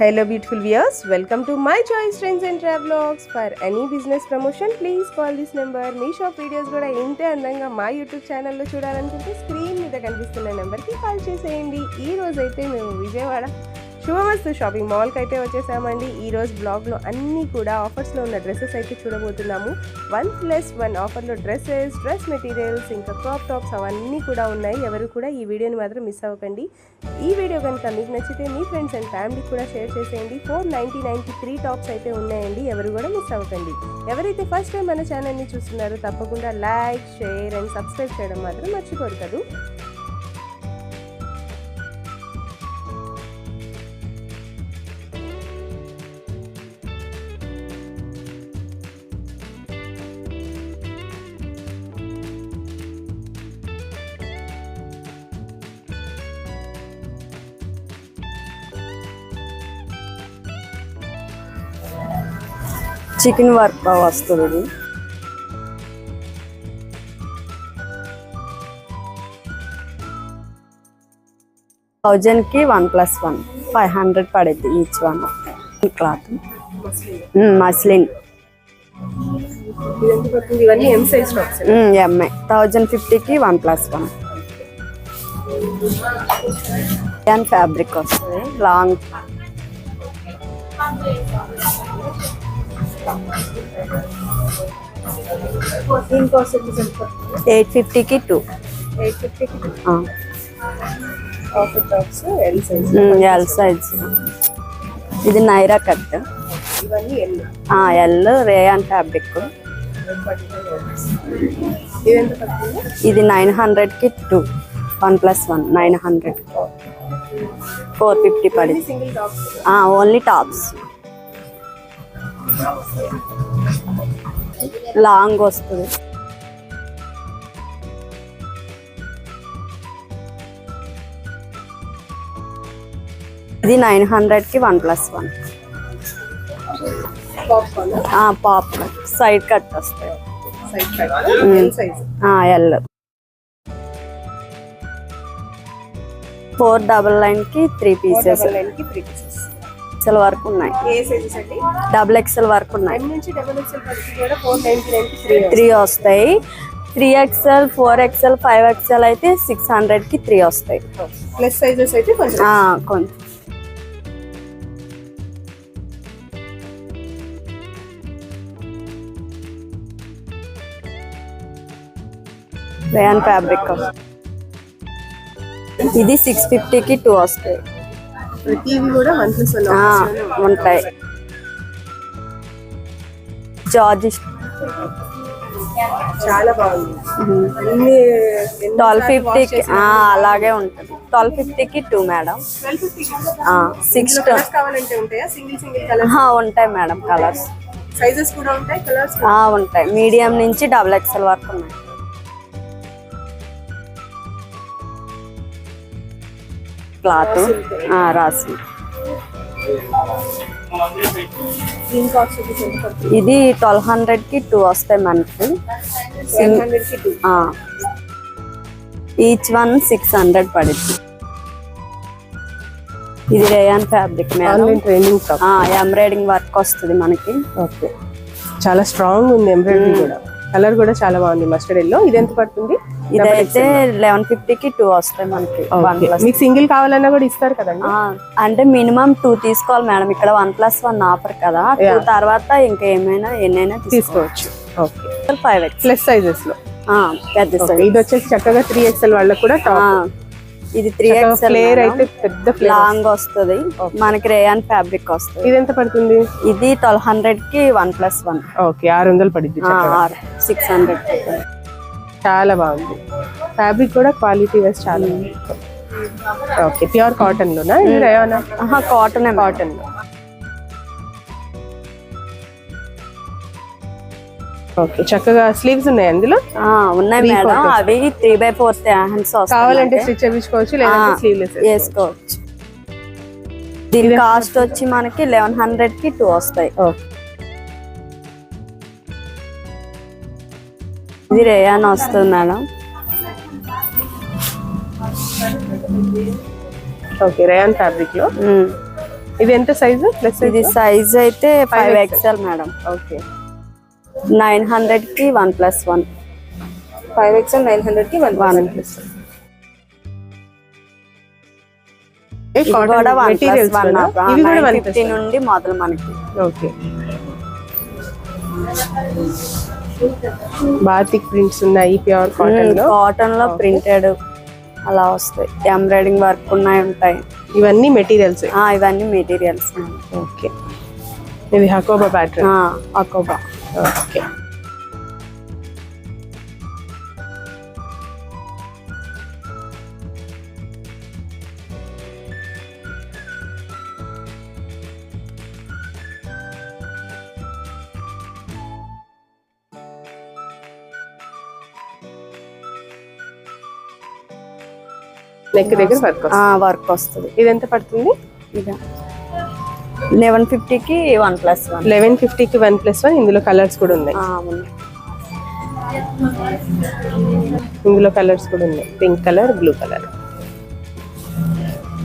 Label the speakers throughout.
Speaker 1: Hello beautiful viewers, welcome to my choice trends and travelogs. For any business promotion please call this number. Me shop videos కూడా ఇంతే అందంగా మా YouTube ఛానల్లో చూడాలనుకుంటే screen మీద కనిపిస్తున్న నెంబర్కి కాల్ చేసేయండి. ఈ రోజు అయితే మేము విజయవాడ శుభమస్తు షాపింగ్ మాల్కి అయితే వచ్చేసామండి. ఈరోజు బ్లాగ్లో అన్నీ కూడా ఆఫర్స్లో ఉన్న డ్రెస్సెస్ అయితే చూడబోతున్నాము. 1+1 ఆఫర్లో డ్రెస్ మెటీరియల్స్ ఇంకా క్రాప్ టాప్స్ అవన్నీ కూడా ఉన్నాయి. ఎవరు కూడా ఈ వీడియోని మాత్రం మిస్ అవ్వకండి. ఈ వీడియో కనుక మీకు నచ్చితే మీ ఫ్రెండ్స్ అండ్ ఫ్యామిలీకి కూడా షేర్ చేసేయండి. 499కి 3 టాప్స్ అయితే ఉన్నాయండి. ఎవరు కూడా మిస్ అవ్వకండి. ఎవరైతే ఫస్ట్ టైం మన ఛానల్ని చూస్తున్నారో తప్పకుండా లైక్, షేర్ అండ్ సబ్స్క్రైబ్ చేయడం మాత్రం మర్చిపోరు కదా.
Speaker 2: చికెన్ వర్క్ వస్తుంది. థౌజండ్కి 1+1 500 పడుద్ది ఈచ్ వన్. క్లాత్ మస్లిన్ ఎంఐ 1050కి 1+1. ఫ్యాబ్రిక్ వస్తుంది లాంగ్. 850కి 2. L size. ఇది Naira cut. L rayon fabric. ఇది 900కి 2. 1+1 900. 450 పడింది. Only tops. లాంగ్ వస్తుంది. ఇది 900కి 1+1. పాప్ సైడ్ కట్ వస్తాయి. ఎల్ 499కి 3 పీసెస్. ఎక్సెల్ వరకు ఉన్నాయి. XXL వరకు ఉన్నాయి. 3 వస్తాయి. 3XL 4XL 5XL అయితే 600కి 3 వస్తాయి.
Speaker 1: ప్లస్ సైజెస్ అయితే
Speaker 2: కొంచెం రేయాన్ ఫ్యాబ్రిక్. ఇది 650కి 2 వస్తాయి. ఉంటాయి. జార్జ్
Speaker 1: చాలా బాగుంది.
Speaker 2: 1250కి అలాగే ఉంటుంది. 1250కి 2 మేడం. 6 ఉంటాయి మేడం. కలర్స్
Speaker 1: సైజెస్ కూడా ఉంటాయి. కలర్స్
Speaker 2: ఉంటాయి. మీడియం నుంచి XXL వరకు ఉన్నాయి. క్లాత్ రాసి. ఇది 1200కి 2 వస్తాయి మనకి. ఈచ్ వన్ 600 పడుద్ది. ఇది రేయాన్ ఫ్యాబ్రిక్ ఎంబ్రాయిడింగ్ వర్క్ వస్తుంది మనకి.
Speaker 1: ఓకే, చాలా స్ట్రాంగ్ ఉంది. ఎంబ్రాయిడరీ కూడా. కలర్ కూడా చాలా బాగుంది మస్టర్డ్ ఎల్లో. ఇది ఎంత పడుతుంది?
Speaker 2: ఇదైతే 1150కి 2 వస్తాయి మనకి.
Speaker 1: మీకు సింగిల్ కావాలన్నా కూడా ఇస్తారు కదండి.
Speaker 2: అంటే మినిమం 2 తీసుకోవాలి మేడం. ఇక్కడ 1+1 ఆఫర్ కదా. 2 తర్వాత ఇంకా ఏమైనా ఎన్నైనా తీసుకోవచ్చు. 5X
Speaker 1: ప్లస్ సైజెస్ లో
Speaker 2: పెద్ద సైజ్.
Speaker 1: ఇది వచ్చేసి చక్కగా 3XL వాళ్ళకి కూడా టాప్.
Speaker 2: ఇది 3XL
Speaker 1: ఫ్లేర్ అయితే పెద్ద
Speaker 2: లాంగ్ వస్తుంది మనకి. రేయాన్ ఫ్యాబ్రిక్ వస్తుంది.
Speaker 1: ఇది ఎంత పడుతుంది?
Speaker 2: ఇది 1200కి 1+1.
Speaker 1: ఓకే, 600 పడుద్ది.
Speaker 2: 600.
Speaker 1: చాలా బాగుంది. ఫ్యాబ్రిక్ కూడా క్వాలిటీ వైస్ చాలా ఉంది. ఓకే, ప్యూర్ కాటన్ లోనా? ఇది రేయానా?
Speaker 2: కాటన్.
Speaker 1: కాటన్ లో. ఓకే, చక్కగా స్లీవ్స్ ఉన్నాయి అందులో.
Speaker 2: ఉన్నాయి మేడం. అవి 3/4 హ్యాండ్స్
Speaker 1: కావాలంటే స్టిచ్ చేయించుకోవచ్చు, లేదంటే స్లీవ్లెస్
Speaker 2: వేసుకోవచ్చు. దీని కాస్ట్ వచ్చి మనకి 1100కి 2 వస్తాయి. ఇది రేయాన్ వస్తుంది మేడం.
Speaker 1: ఓకే, రేయాన్ ఫ్యాబ్రిక్ లో ఇది ఎంత సైజు ప్లస్?
Speaker 2: ఇది సైజ్ అయితే 5XL మేడం.
Speaker 1: ఓకే
Speaker 2: 900 కి 1+1.
Speaker 1: 5XL 900 కి 1+1.
Speaker 2: ఇది కూడా 1+1. 950 నుండి మొదలు మనకి.
Speaker 1: ఓకే బాతిక్ ప్రింట్స్ ఉన్నాయి, ప్యూర్
Speaker 2: కాటన్ లో ప్రింటెడ్ అలా వస్తాయి. ఎంబ్రాయిడింగ్ వర్క్ ఉంటాయి.
Speaker 1: ఇవన్నీ మెటీరియల్స్?
Speaker 2: ఇవన్నీ మెటీరియల్స్.
Speaker 1: ఓకే ఇది Hakoba pattern.
Speaker 2: Hakoba.
Speaker 1: Okay neck దగ్గర
Speaker 2: వర్క్ వస్తుంది.
Speaker 1: ఇది ఎంత పడుతుంది?
Speaker 2: ఇది 1150 కి 1+1.
Speaker 1: 1150 కి 1+1. ఇందులో కలర్స్ కూడా ఉన్నాయి. Pink colour, blue colour.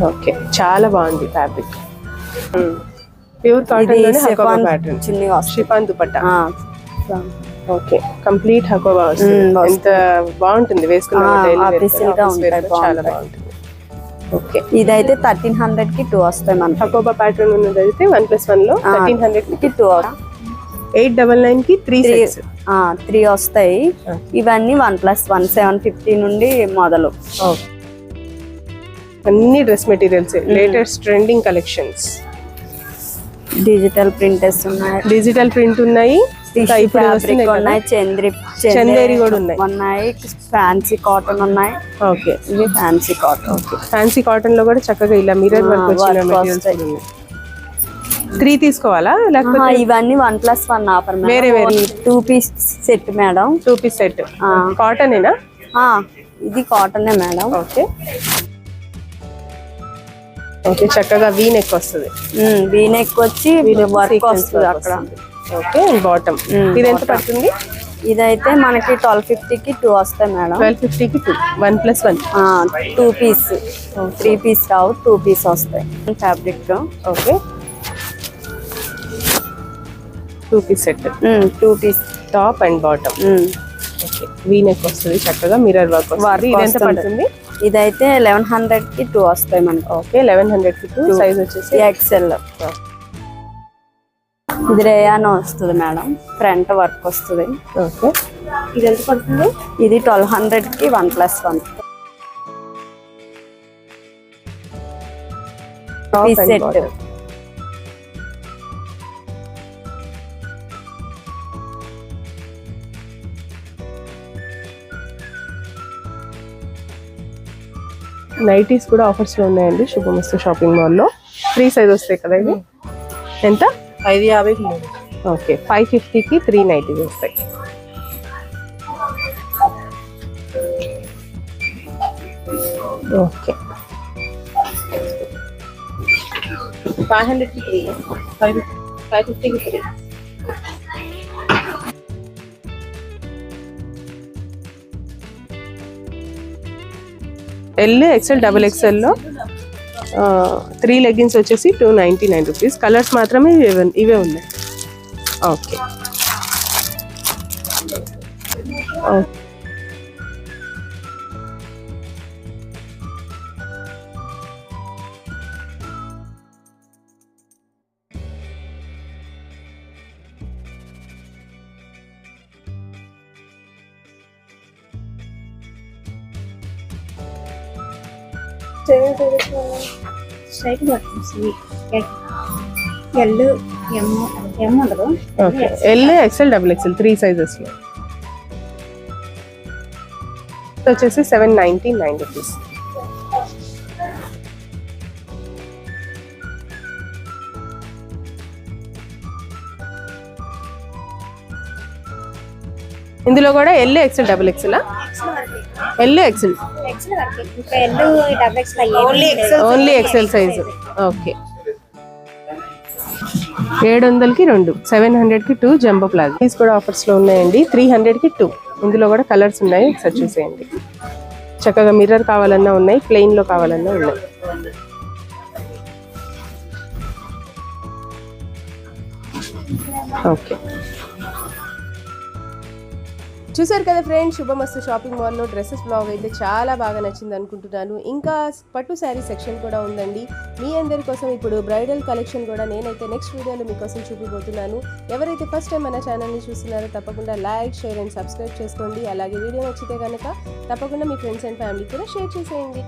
Speaker 1: Okay చాలా బాగుంది ఫ్యాబ్రిక్. ప్యూర్ కాటన్ లోనే హకోబా ప్యాటర్న్.
Speaker 2: చిన్నగా
Speaker 1: chiffon dupatta. Okay complete Hakoba వస్తుంది. ఎంత బాగుంటుంది వేసుకున్న చాలా బాగుంటుంది. ఓకే
Speaker 2: ఇదైతే 1300 కి 2 వస్తాయి మనకి.
Speaker 1: హకోబా ప్యాటర్న్ ఉన్నది అయితే 1+1 లో 1300 కి
Speaker 2: 2.
Speaker 1: 899 కి
Speaker 2: 3 వస్తాయి. ఇవన్నీ 1+1 750 నుండి మొదలు.
Speaker 1: అన్ని dress materials, latest trending collections.
Speaker 2: Digital printers ఉన్నాయి,
Speaker 1: డిజిటల్ ప్రింట్ ఉన్నాయి, చందేరి కూడా
Speaker 2: ఉన్నాయి, ఫ్యాన్సీ కాటన్ ఉన్నాయి.
Speaker 1: ఓకే
Speaker 2: ఇవి ఫ్యాన్సీ కాటన్.
Speaker 1: ఫ్యాన్సీ కాటన్ లో కూడా చక్కగా ఇలా మిర్రర్ వర్క్ వచ్చిన మెటీరియల్స్. 3 తీసుకోవాలా లేకపోతే
Speaker 2: ఇవన్నీ 1+1 ఆఫర్?
Speaker 1: వేరే వేరే
Speaker 2: 2 piece set madam.
Speaker 1: 2 piece set cotton ఏనా?
Speaker 2: ఇది కాటన్ మేడం.
Speaker 1: ఓకే ఓకే చక్కగా వీ నెక్ వస్తుంది.
Speaker 2: వీ నెక్ వచ్చి వర్క్ వస్తుంది అక్కడ.
Speaker 1: Okay bottom. ఇది ఎంత పడుతుంది?
Speaker 2: ఇదైతే మనకి 1250 కి 2 వస్తాయి మేడం.
Speaker 1: 1250 కి 2 1+1.
Speaker 2: 2 పీస్ 3 పీస్ రావు, 2 పీస్ వస్తాయి. Fabric.
Speaker 1: Okay 2 piece set.
Speaker 2: 2 piece
Speaker 1: top and bottom. Okay V neck వస్తుంది, చక్కగా మిర్రర్ వర్క్ వస్తుంది. ఇది ఎంత పడుతుంది?
Speaker 2: ఇదైతే 1100 కి 2 వస్తాయి మనకి.
Speaker 1: ఓకే 1100 కి 2. సైజ్ వచ్చేసి
Speaker 2: XL. ఇది రేయాన్ వస్తుంది మేడం, ఫ్రంట్ వర్క్ వస్తుంది.
Speaker 1: ఓకే ఇది ఎంత పడుతుంది?
Speaker 2: ఇది 1200 కి 1+1 సెట్.
Speaker 1: నైటీస్ కూడా ఆఫర్స్ లో ఉన్నాయండి శుభమస్తు షాపింగ్ మాల్ లో. 3 సైజ్ వస్తాయి కదా ఇది. ఎంత?
Speaker 2: 550.
Speaker 1: ఓకే 550 కి 3 నైటీస్ వస్తాయి. ఓకే
Speaker 2: 500 కి 3, 550 కి 3.
Speaker 1: ఎల్, XL, XXL లో 3 లెగ్గిన్స్ వచ్చేసి 299 రూపీస్. కలర్స్ మాత్రమే ఇవే ఉన్నాయి. ఓకే
Speaker 2: స్ట్రైట్ పడుతుంది. ఎం ఉండదు.
Speaker 1: Okay L, XL, XXL 3 sizes లో వచ్చేసి 799 రూపీస్. ఇందులో కూడా L, XL, XXL. L, XL, only XL size. Okay 700 కి 2, 700 కి 2 జంబో ప్లాజో. దీస్ కూడా ఆఫర్స్ లో ఉన్నాయండి. 300 కి 2. ఇందులో కూడా కలర్స్ ఉన్నాయి, ఒకసారి చూసేయండి. చక్కగా మిర్రర్ కావాలన్నా ఉన్నాయి, ప్లెయిన్ లో కావాలన్నా ఉన్నాయి. ఓకే, చూసారు కదా ఫ్రెండ్స్, శుభమస్తు షాపింగ్ మాల్లో డ్రెస్సెస్ బ్లాగ్ అయితే చాలా బాగా నచ్చింది అనుకుంటున్నాను. ఇంకా పట్టు శారీ సెక్షన్ కూడా ఉందండి మీ అందరి కోసం. ఇప్పుడు బ్రైడల్ కలెక్షన్ కూడా నేనైతే నెక్స్ట్ వీడియోలో మీకోసం చూపిపోతున్నాను. ఎవరైతే ఫస్ట్ టైం మన ఛానల్ని చూస్తున్నారో తప్పకుండా లైక్, షేర్ అండ్ సబ్స్క్రైబ్ చేసుకోండి. అలాగే వీడియో నచ్చితే కనుక తప్పకుండా మీ ఫ్రెండ్స్ అండ్ ఫ్యామిలీ కూడా షేర్ చేసేయండి.